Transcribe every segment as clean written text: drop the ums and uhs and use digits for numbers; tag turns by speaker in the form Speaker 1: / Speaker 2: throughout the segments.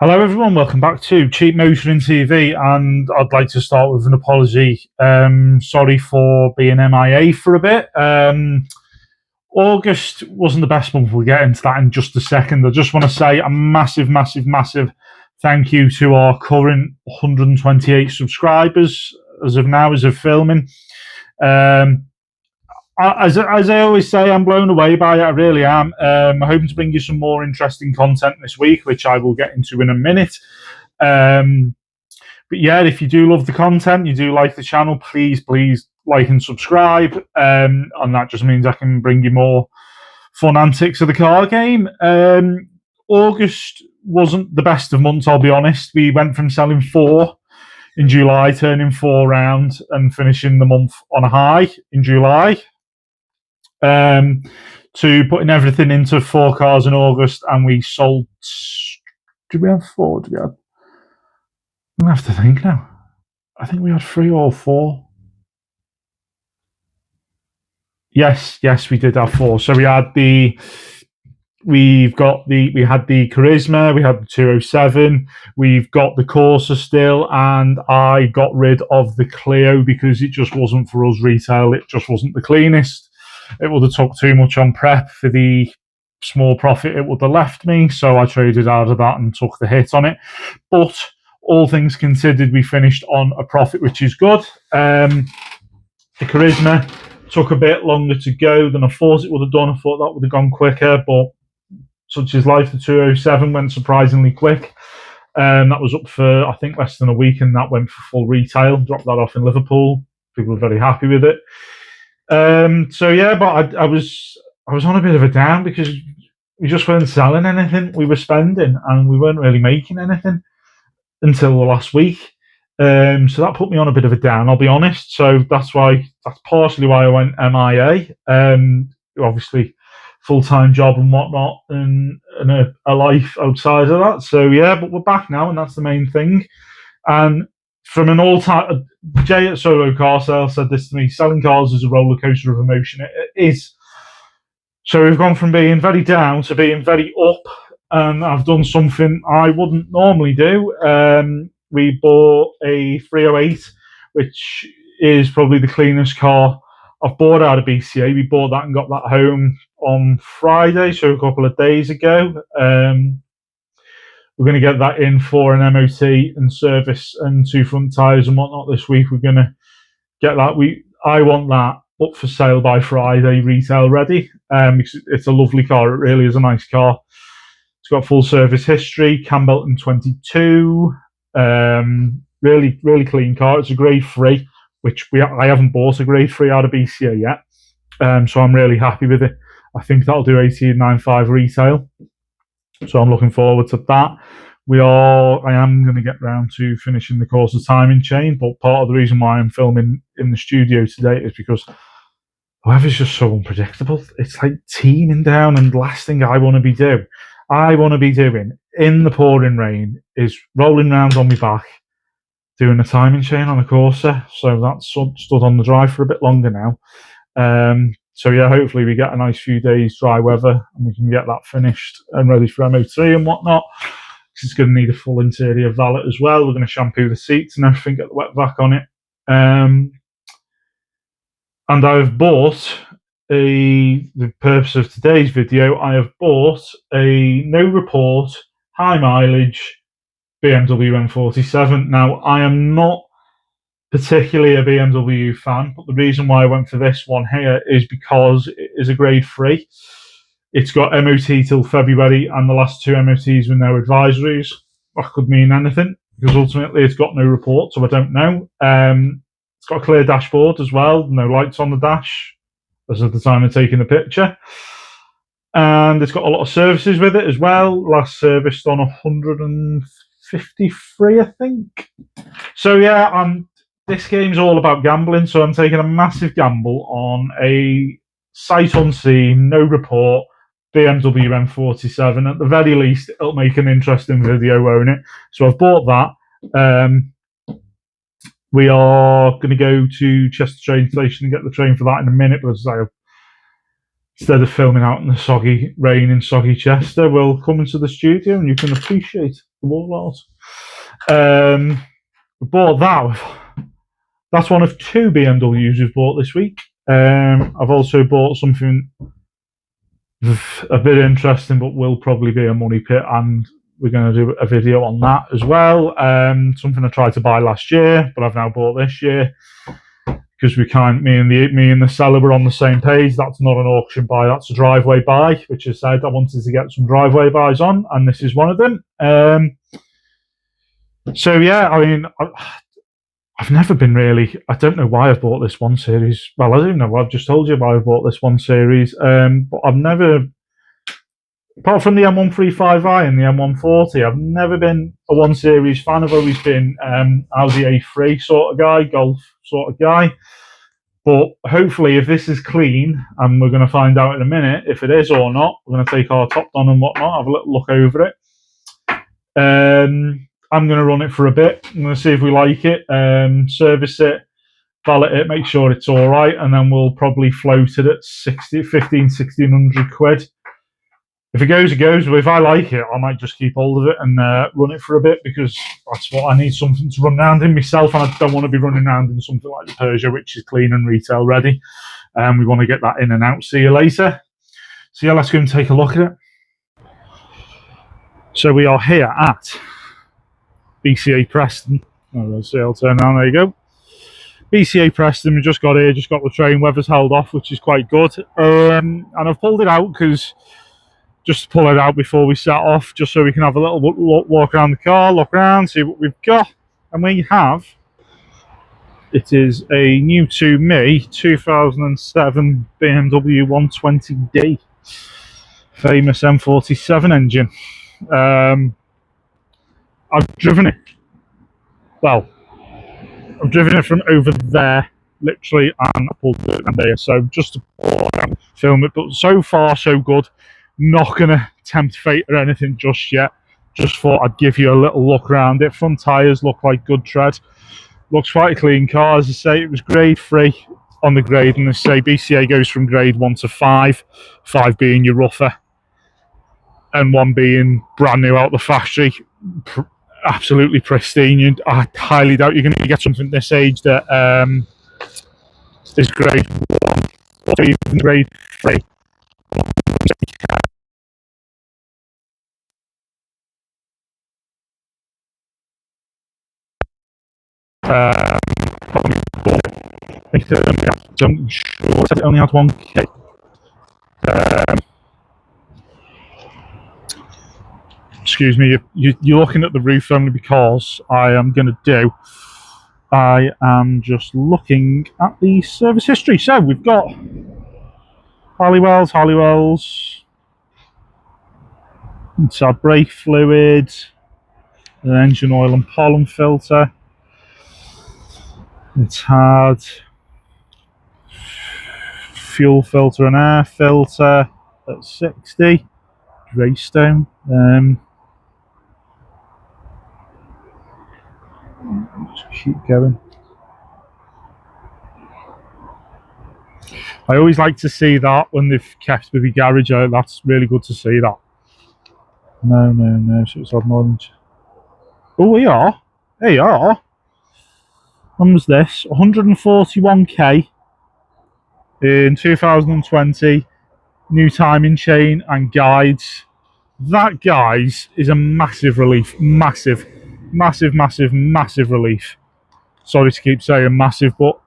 Speaker 1: Hello, everyone. Welcome back to Cheap Motoring TV, and I'd like to start with an apology. Sorry for being MIA for a bit. August wasn't the best month. We'll get into that in just a second. I just want to say a massive, massive, massive thank you to our current 128 subscribers as of now, as of filming. As I always say, I'm blown away by it. I really am. I'm hoping to bring you some more interesting content this week, which I will get into in a minute. But yeah, if you do love the content, you do like the channel, please like and subscribe. And that just means I can bring you more fun antics of the car game. August wasn't the best of months, I'll be honest. We went from selling 4 in July, turning 4 round, and finishing the month on a high in July. To putting everything into 4 cars in August, and we sold. Did we have 4? Did we have? I have to think now. I think we had 3 or 4. Yes, we did have 4. So we had the Charisma, we had the 207, we've got the Corsa still, and I got rid of the Clio because it just wasn't for us retail. It just wasn't the cleanest. It would have took too much on prep for the small profit it would have left me, so I traded out of that and took the hit on it. But all things considered, we finished on a profit, which is good. The Charisma took a bit longer to go than I thought it would have done. I thought that would have gone quicker, but such is life. The 207 went surprisingly quick. That was up for, I think, less than a week, and that went for full retail. Dropped that off in Liverpool. People were very happy with it. So yeah, but I was on a bit of a down because we just weren't selling anything. We were spending and we weren't really making anything until the last week. So that put me on a bit of a down, I'll be honest. So that's partially why I went MIA. Obviously full-time job and whatnot, and a life outside of that. So yeah, but we're back now, and that's the main thing. And from an all-time, Jay at Solo Car Sale said this to me: selling cars is a roller coaster of emotion. It is. So we've gone from being very down to being very up, and I've done something I wouldn't normally do. We bought a 308, which is probably the cleanest car I've bought out of BCA. We bought that and got that home on Friday, so a couple of days ago. We're going to get that in for an MOT and service and 2 front tyres and whatnot this week. We're going to get that. I want that up for sale by Friday, retail ready. It's a lovely car. It really is a nice car. It's got full service history, Campbell 22. Really, really clean car. It's a grade 3, which I haven't bought a grade 3 out of BCA yet. So I'm really happy with it. I think that'll do 18.95 retail. So I'm looking forward to that. I am going to get round to finishing the Corsa timing chain, but part of the reason why I'm filming in the studio today is because the weather's just so unpredictable. It's like teeming down, and the last thing I want to be doing in the pouring rain is rolling around on my back doing a timing chain on a Corsa. So that's stood on the drive for a bit longer now. So yeah, hopefully we get a nice few days dry weather and we can get that finished and ready for MOT and whatnot. It's going to need a full interior valet as well. We're going to shampoo the seats and everything, get the wet vac on it. And I've bought the purpose of today's video, I have bought a no report, high mileage BMW n47. Now, I am not particularly a BMW fan, but the reason why I went for this one here is because it is a grade 3. It's got MOT till February, and the last 2 MOTs were no advisories. That could mean anything, because ultimately it's got no report, so I don't know. It's got a clear dashboard as well, no lights on the dash as of the time of taking the picture. And it's got a lot of services with it as well. Last serviced on 153, I think. So yeah, this game's all about gambling, so I'm taking a massive gamble on a sight unseen, no report BMW n47. At the very least, it'll make an interesting video, won't it? So I've bought that. We are going to go to Chester train station and get the train for that in a minute, but as I say, I've instead of filming out in the soggy rain in soggy Chester, we'll come into the studio and you can appreciate the wall art. Bought that. That's one of two BMWs we've bought this week. I've also bought something a bit interesting, but will probably be a money pit, and we're going to do a video on that as well. Something I tried to buy last year, but I've now bought this year because me and the seller were on the same page. That's not an auction buy, that's a driveway buy, which I said I wanted to get some driveway buys on, and this is one of them. So yeah, I mean, I've never been really. I don't know why I've bought this 1 Series. Well, I don't know. I've just told you why I've bought this 1 Series. But I've never, apart from the M135i and the M140, I've never been a 1 Series fan. I've always been Audi A3 sort of guy, Golf sort of guy. But hopefully, if this is clean, and we're going to find out in a minute if it is or not, we're going to take our top down and whatnot, have a little look over it. I'm going to run it for a bit. I'm going to see if we like it, service it, valet it, make sure it's all right, and then we'll probably float it at 1,600 quid. If it goes, it goes. But if I like it, I might just keep hold of it and run it for a bit, because that's what I need, something to run around in myself, and I don't want to be running around in something like the Peugeot, which is clean and retail ready. We want to get that in and out. See you later. So yeah, let's go and take a look at it. So we are here at BCA Preston. I'll turn around, there you go. BCA Preston, we just got here, just got the train, weather's held off, which is quite good. And I've pulled it out because, just to pull it out before we set off, just so we can have a little walk around the car, look around, see what we've got. And we have, it is a new to me 2007 BMW 120D, famous n47 engine. I've driven it. Well, I've driven it from over there, literally, and I pulled it in there. So just to film it, but so far so good. Not gonna tempt fate or anything just yet. Just thought I'd give you a little look around it. Front tyres look like good tread. Looks quite a clean car, as I say. It was grade 3 on the grade, and they say BCA goes from grade 1 to 5. 5 being your rougher, and 1 being brand new out the factory. Absolutely pristine. I highly doubt you're going to get something this age that is grade 1 or even grade 3. I'm sure it only had 1K. Excuse me, you're looking at the roof only because I am just looking at the service history. So we've got Halliwells, it's our brake fluid, an engine oil and pollen filter. It's had fuel filter and air filter at 60, Greystone. Just keep going. I always like to see that when they've kept with the garage out. That's really good to see that. No, so it's had more than... Oh, we are. They are. When was this? 141k in 2020. New timing chain and guides. That, guys, is a massive relief. Massive relief. Sorry to keep saying massive, but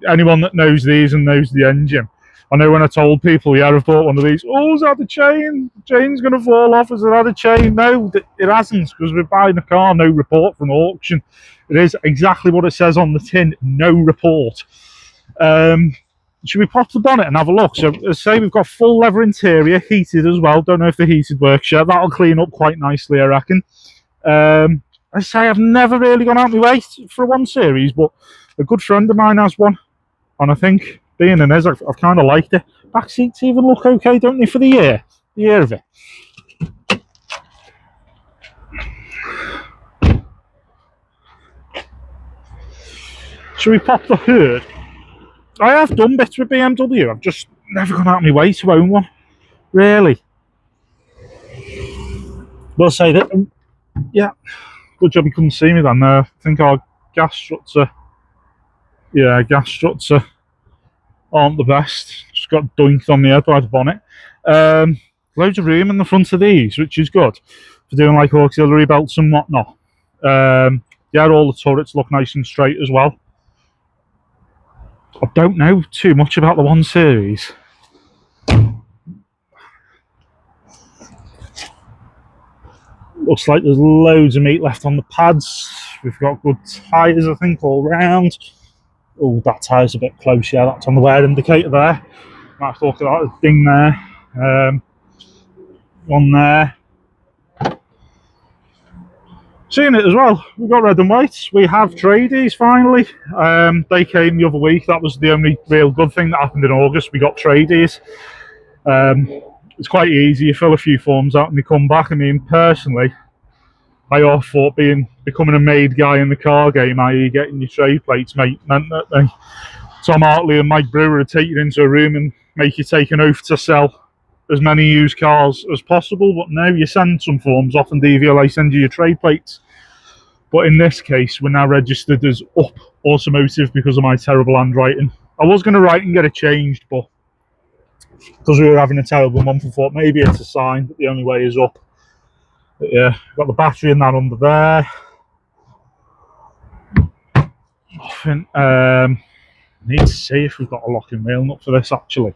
Speaker 1: anyone that knows these and knows the engine, I know when I told people, yeah, I've bought one of these, oh, is that the chain? The chain's going to fall off. Has it had a chain? No, it hasn't, because we're buying a car, no report from auction. It is exactly what it says on the tin, no report. Should we pop the bonnet and have a look? So, as I say, we've got full leather interior, heated as well. Don't know if the heated works yet. That'll clean up quite nicely, I reckon. I say I've never really gone out my way for a 1 Series, but a good friend of mine has one, and I think, being in his, I've kind of liked it. Back seats even look okay, don't they, for the year of it. Should we pop the hood? I have done bits with BMW. I've just never gone out of my way to own one, really. But I'll say that, yeah, good job you couldn't see me then. I think our gas struts are aren't the best. Just got dunked on the head by the bonnet. Loads of room in the front of these, which is good for doing like auxiliary belts and whatnot. Yeah, all the turrets look nice and straight as well. I don't know too much about the 1 Series. Looks like there's loads of meat left on the pads. We've got good tyres, I think, all round. Oh, that tyre's a bit close, yeah, that's on the wear indicator there. Might have to look at that ding there. One there. Seeing it as well, we've got red and whites. We have tradies finally. They came the other week. That was the only real good thing that happened in August. We got tradies. It's quite easy. You fill a few forms out and they come back. I mean, personally, I always thought becoming a made guy in the car game, i.e. getting your trade plates, meant that Tom Hartley and Mike Brewer would take you into a room and make you take an oath to sell as many used cars as possible. But no, you send some forms off and DVLA send you your trade plates. But in this case, we're now registered as Up Automotive because of my terrible handwriting. I was going to write and get it changed, but because we were having a terrible month, I thought maybe it's a sign that the only way is up. But yeah, got the battery in that under there. I need to see if we've got a locking wheel nut for this actually.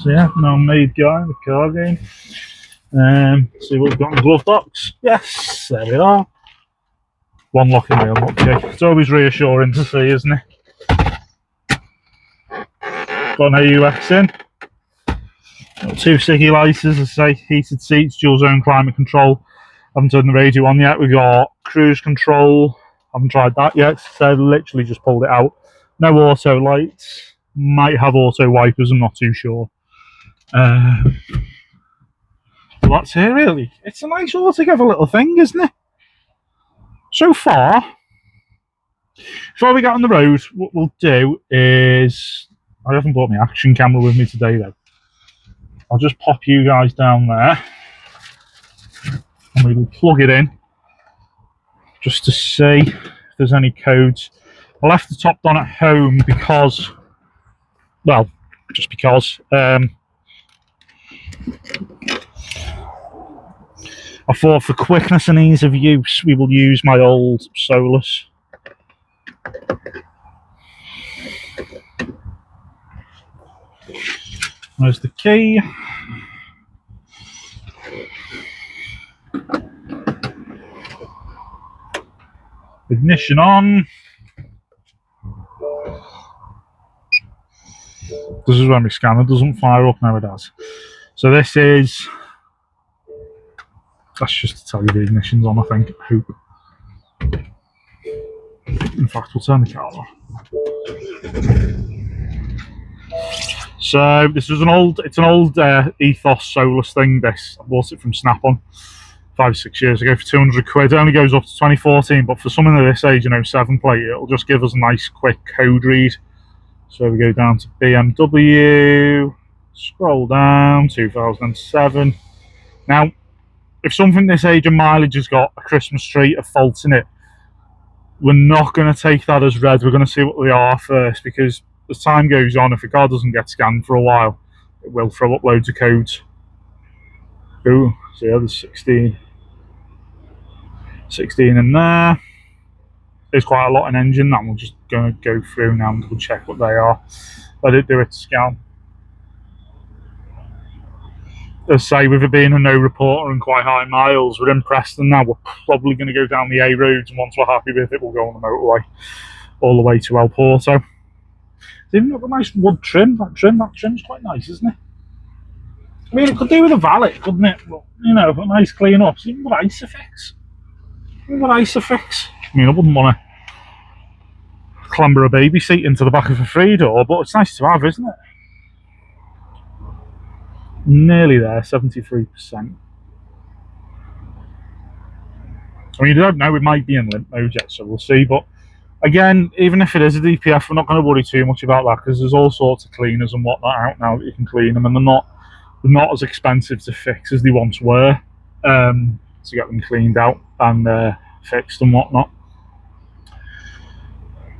Speaker 1: So yeah, now made guy in the car game. See what we've got in the glove box. Yes, there we are. One locking wheel nut, okay. It's always reassuring to see, isn't it? Got an AUX in. Got 2 sticky lights, as I say, heated seats, dual zone climate control. Haven't turned the radio on yet. We've got cruise control. Haven't tried that yet. So I've literally just pulled it out. No auto lights. Might have auto wipers, I'm not too sure. Well, that's it really. It's a nice altogether little thing, isn't it? So far, before we get on the road, what we'll do is, I haven't brought my action camera with me today though. I'll just pop you guys down there and we will plug it in just to see if there's any codes. I left the top on at home because, well, just because I thought for quickness and ease of use we will use my old Solus. There's the key. Ignition on. This is when my scanner doesn't fire up, now it does. So this is, that's just to tell you the ignition's on, I think. I hope. In fact, we'll turn the car off. So this is an old Ethos Solus thing. This, I bought it from Snap-on 5-6 years ago for 200 quid. It only goes up to 2014, but for someone of this age, an 07 plate, it'll just give us a nice quick code read. So we go down to BMW, scroll down, 2007. Now, if something this age and mileage has got a Christmas tree, a fault in it, we're not going to take that as read. We're going to see what they are first, because as time goes on, if a car doesn't get scanned for a while, it will throw up loads of codes. Ooh, so yeah, there's 16 in there. There's quite a lot in engine that we're just going to go through now and we'll check what they are. Let it do its scan. As I say, with it being a no reporter and quite high miles, we're in Preston now. We're probably going to go down the A roads, and once we're happy with it, we'll go on the motorway all the way to El Porto. It's even got a nice wood trim. That trim's quite nice, isn't it? I mean, it could do with a valet, couldn't it? But, you know, a nice clean up. Even with Isofix. I mean, I wouldn't want to clamber a baby seat into the back of a 3-door, but it's nice to have, isn't it? Nearly there, 73%. I mean, you don't know, it might be in limp mode yet, so we'll see, but Again, even if it is a DPF, we're not going to worry too much about that because there's all sorts of cleaners and whatnot out now that you can clean them, and they're not as expensive to fix as they once were, to get them cleaned out and fixed and whatnot.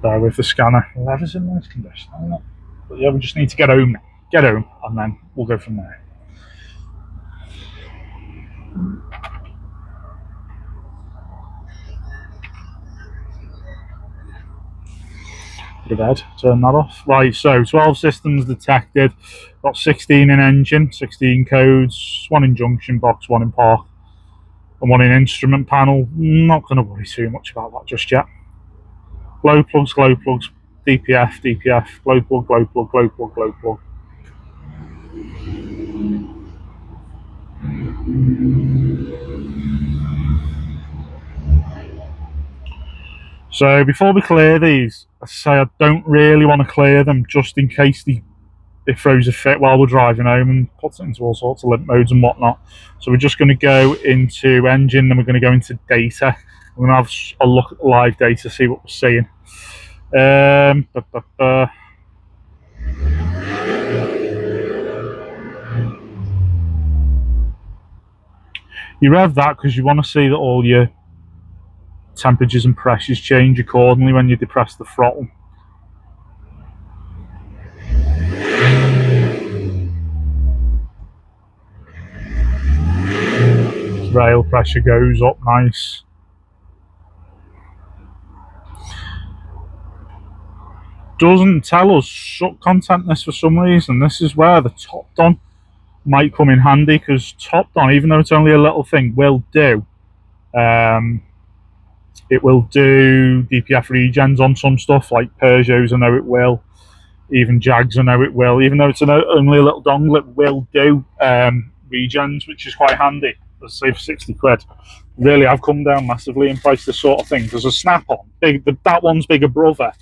Speaker 1: There with the scanner, the leather's in nice condition, isn't it? But yeah, we just need to get home, and then we'll go from there. Go ahead, turn that off. Right, so 12 systems detected, got 16 in engine, 16 codes, 1 in junction box, 1 in park, and 1 in instrument panel. Not going to worry too much about that just yet. Glow plugs, DPF, glow plug, glow plug, glow plug, glow plug. So before we clear these, I say I don't really want to clear them just in case they throws a fit while we're driving home and puts it into all sorts of limp modes and whatnot. So we're just going to go into engine, then we're going to go into data. We're going to have a look at the live data, see what we're seeing. You rev that because you want to see that all your temperatures and pressures change accordingly when you depress the throttle. Rail pressure goes up nice. Doesn't tell us suck content this for some reason. This is where the top don might come in handy, because top don, even though it's only a little thing, will do. It will do DPF regens on some stuff, like Peugeots, I know it will. Even Jags, I know it will. Even though it's only a little dongle, it will do regens, which is quite handy. Let's say for 60 quid. Really, I've come down massively in price, this sort of thing. There's a Snap-on, that one's bigger brother.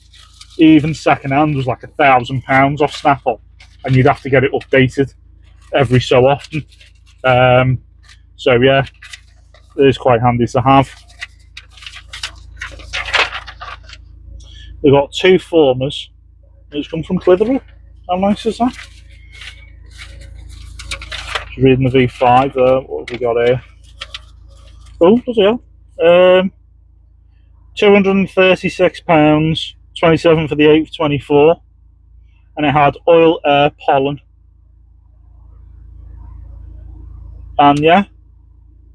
Speaker 1: Even second hand was like £1,000 off Snap-on, and you'd have to get it updated every so often. So yeah, it is quite handy to have. We've got 2 formers. It's come from Clitheroe. How nice is that? Just reading the V5. What have we got here? Oh, does it? £236, 27 for the 8th, 24, and it had oil, air, pollen, and yeah,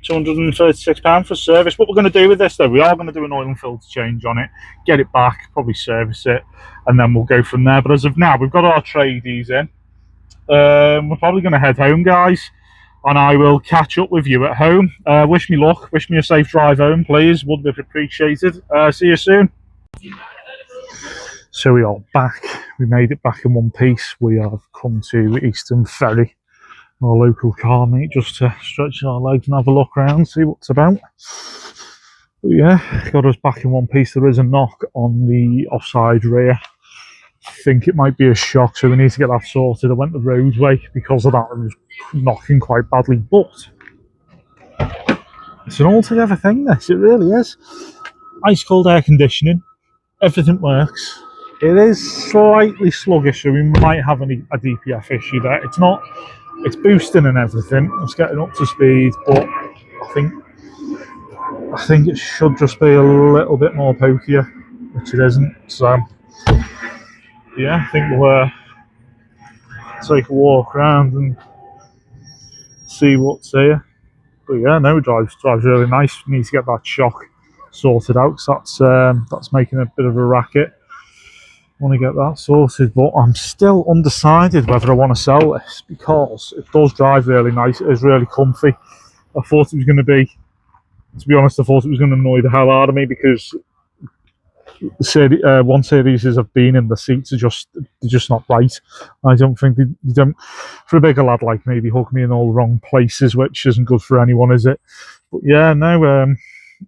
Speaker 1: £236 for service. What we're going to do with this, though, we are going to do an oil and filter change on it, get it back, probably service it, and then we'll go from there. But as of now, we've got our tradies in. We're probably going to head home, guys, and I will catch up with you at home. Wish me luck, wish me a safe drive home, please, would be appreciated. See you soon. So we are back. We made it back in one piece. We have come to Eastern Ferry, our local car meet, just to stretch our legs and have a look around, see what's about. But yeah, got us back in one piece. There is a knock on the offside rear. I think it might be a shock, so we need to get that sorted. I went the roadway because of that. It was knocking quite badly, but it's an altogether thing, this. It really is. Ice cold air conditioning. Everything works. It is slightly sluggish, so we might have a DPF issue there. It's not. It's boosting and everything. It's getting up to speed, but I think it should just be a little bit more pokier, which it isn't. So yeah, I think we'll take a walk around and see what's here. But yeah, no, it drives really nice. We need to get that shock sorted out, because that's making a bit of a racket. I want to get that sorted, but I'm still undecided whether I want to sell this, because it does drive really nice. It is really comfy. I thought it was going to be, to be honest, I thought it was going to annoy the hell out of me, because the one series I've been in, the seats are they're just not right. I don't think they don't, for a bigger lad like me, they hook me in all the wrong places, which isn't good for anyone, is it? But yeah, no,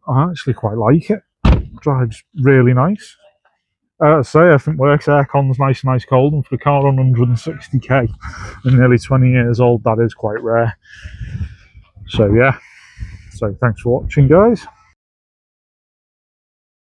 Speaker 1: I actually quite like it. It drives really nice. I say, everything works. Aircon's nice and ice cold, and for a car on 160k and nearly 20 years old, that is quite rare. So yeah, so thanks for watching, guys.